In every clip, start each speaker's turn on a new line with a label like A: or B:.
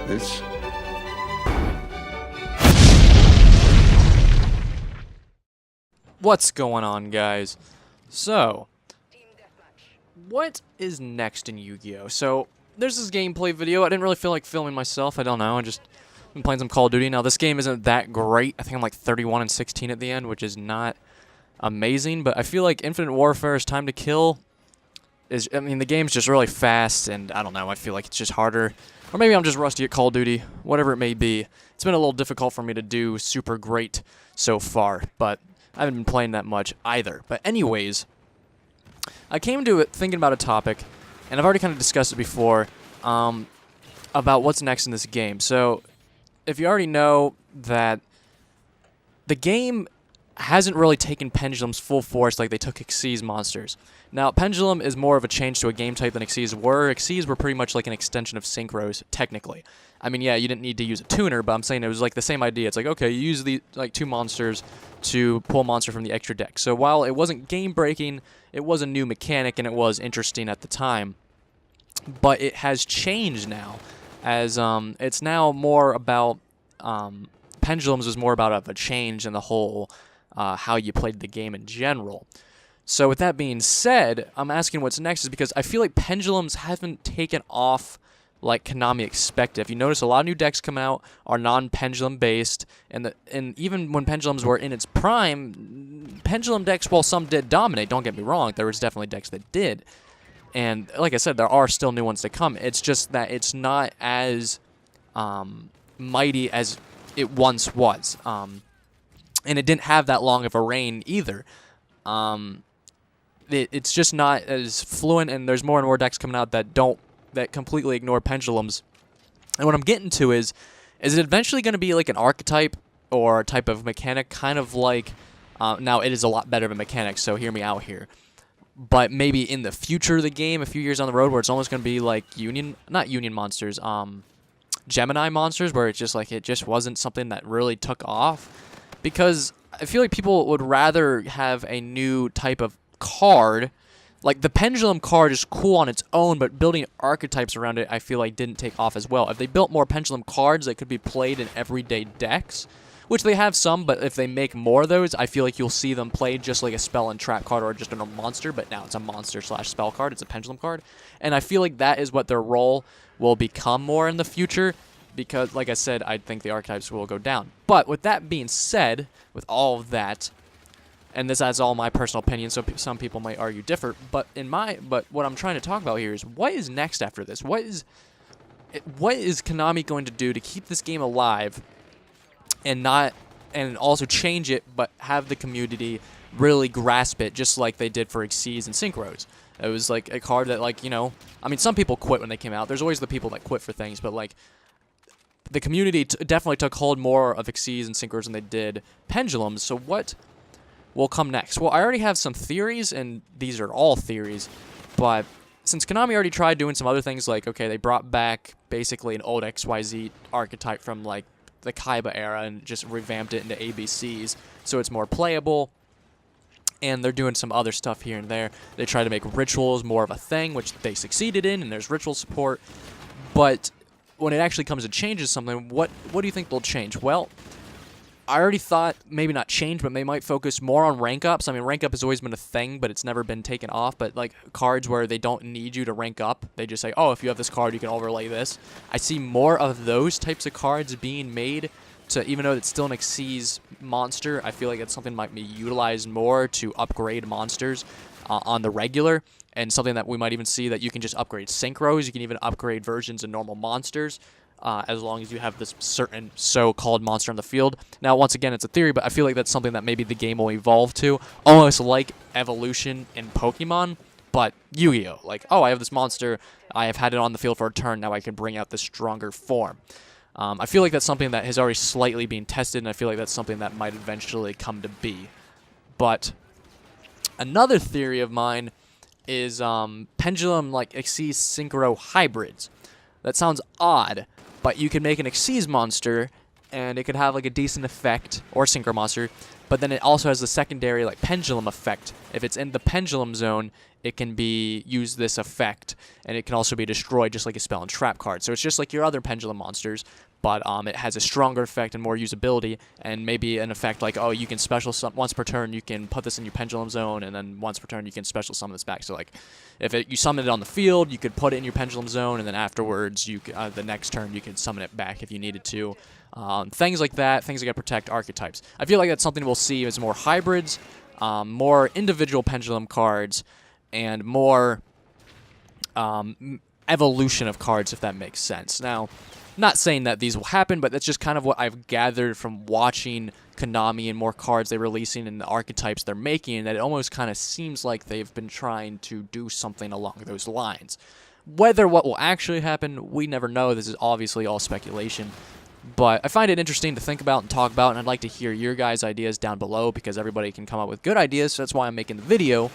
A: bitch.
B: What's going on, guys? So, what is next in Yu-Gi-Oh? So, there's this gameplay video. I didn't really feel like filming myself. I don't know. I just been playing some Call of Duty. Now, this game isn't that great. I think I'm like 31 and 16 at the end, which is not amazing. But I feel like Infinite Warfare's Time to Kill is, I mean, the game's just really fast, and I don't know. I feel like it's just harder. Or maybe I'm just rusty at Call of Duty. Whatever it may be. It's been a little difficult for me to do super great so far, but I haven't been playing that much either. But anyways, I came to it thinking about a topic, and I've already kind of discussed it before, about what's next in this game. So, if you already know that the game hasn't really taken Pendulum's full force like they took Xyz monsters. Now, Pendulum is more of a change to a game type than Xyz were. Xyz were pretty much like an extension of Synchros, technically. I mean, yeah, you didn't need to use a tuner, but I'm saying it was like the same idea. It's like, okay, you use the two monsters to pull a monster from the extra deck. So while it wasn't game-breaking, it was a new mechanic, and it was interesting at the time. But it has changed now, as it's now more about Pendulums was more about a change in the whole how you played the game in general. So with that being said, I'm asking what's next is because I feel like Pendulums haven't taken off like Konami expected. If you notice, a lot of new decks come out are non-Pendulum based, and even when Pendulums were in its prime, Pendulum decks, while some did dominate, don't get me wrong, there was definitely decks that did. And like I said, there are still new ones to come. It's just that it's not as mighty as it once was. And it didn't have that long of a reign either. It's just not as fluent, and there's more and more decks coming out that completely ignore Pendulums. And what I'm getting to is it eventually going to be like an archetype or a type of mechanic, kind of like, now it is a lot better of a mechanic, so hear me out here. But maybe in the future of the game, a few years on the road, where it's almost going to be like not Union monsters, Gemini monsters, where it's just like it just wasn't something that really took off. Because I feel like people would rather have a new type of card. Like, the Pendulum card is cool on its own, but building archetypes around it, I feel like didn't take off as well. If they built more Pendulum cards that could be played in everyday decks, which they have some, but if they make more of those, I feel like you'll see them played just like a spell and trap card or just a monster, but now it's a monster/spell card. It's a Pendulum card. And I feel like that is what their role will become more in the future, because, like I said, I think the archetypes will go down. But with that being said, with all of that, and this is all my personal opinion, so some people might argue different, but what I'm trying to talk about here is what is next after this? What is Konami going to do to keep this game alive and also change it, but have the community really grasp it, just like they did for Xyz and Synchros? It was like a card that, like, you know, I mean, some people quit when they came out. There's always the people that quit for things, but like, the community definitely took hold more of Xyz and Synchros than they did Pendulums. So what will come next? Well, I already have some theories, and these are all theories, but since Konami already tried doing some other things, like, okay, they brought back basically an old XYZ archetype from, like, the Kaiba era and just revamped it into ABCs, so it's more playable, and they're doing some other stuff here and there. They try to make rituals more of a thing, which they succeeded in, and there's ritual support, but when it actually comes to changes something, what do you think they'll change? Well, I already thought maybe not change, but they might focus more on rank ups. I mean, rank up has always been a thing, but it's never been taken off. But like cards where they don't need you to rank up, they just say, oh, if you have this card, you can overlay this. I see more of those types of cards being made to, even though it's still an Xyz monster, I feel like it's something that might be utilized more to upgrade monsters on the regular. And something that we might even see that you can just upgrade Synchros. You can even upgrade versions of normal monsters. As long as you have this certain so-called monster on the field. Now, once again, it's a theory, but I feel like that's something that maybe the game will evolve to, almost like evolution in Pokemon, but Yu-Gi-Oh! Like, oh, I have this monster, I have had it on the field for a turn, now I can bring out this stronger form. I feel like that's something that has already slightly been tested, and I feel like that's something that might eventually come to be. But another theory of mine is Pendulum, like Xyz Synchro hybrids. That sounds odd, but you can make an Xyz monster, and it could have like a decent effect, or Synchro monster, but but then it also has the secondary like pendulum effect. If it's in the pendulum zone, it can be use this effect, and it can also be destroyed just like a spell and trap card. So it's just like your other pendulum monsters, but it has a stronger effect and more usability, and maybe an effect like, oh, you can special once per turn, you can put this in your pendulum zone, and then once per turn you can special summon this back. So like, if you summon it on the field, you could put it in your pendulum zone, and then afterwards, the next turn you could summon it back if you needed to. Things like that, things that protect archetypes. I feel like that's something we'll see as more hybrids, more individual pendulum cards, and more evolution of cards, if that makes sense. Now, not saying that these will happen, but that's just kind of what I've gathered from watching Konami and more cards they're releasing and the archetypes they're making, that it almost kind of seems like they've been trying to do something along those lines. Whether what will actually happen, we never know. This is obviously all speculation. But I find it interesting to think about and talk about, and I'd like to hear your guys' ideas down below, because everybody can come up with good ideas, so that's why I'm making the video.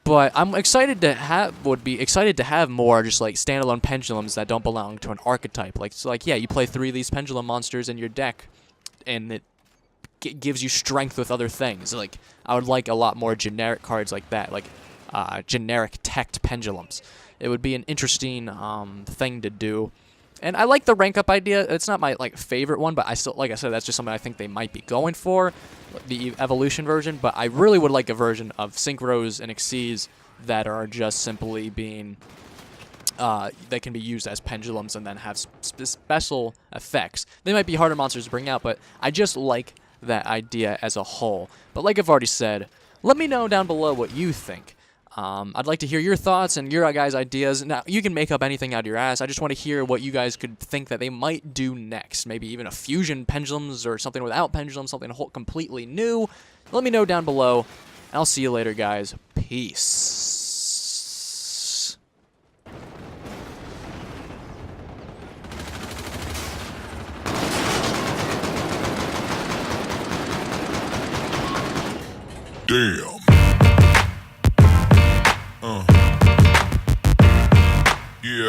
B: But I'm excited to have more just like standalone pendulums that don't belong to an archetype. Like, so like, yeah, you play 3 of these pendulum monsters in your deck, and it gives you strength with other things. Like, I would like a lot more generic cards like that, like generic teched pendulums. It would be an interesting thing to do. And I like the rank up idea. It's not my like favorite one, but I still, like I said, that's just something I think they might be going for, the evolution version. But I really would like a version of Synchros and Xyz that are just simply being, they can be used as pendulums and then have special effects. They might be harder monsters to bring out, but I just like that idea as a whole. But like I've already said, let me know down below what you think. I'd like to hear your thoughts and your guys' ideas. Now, you can make up anything out of your ass. I just want to hear what you guys could think that they might do next. Maybe even a fusion pendulums or something without pendulums, something completely new. Let me know down below. I'll see you later, guys. Peace.
A: Damn. Yeah.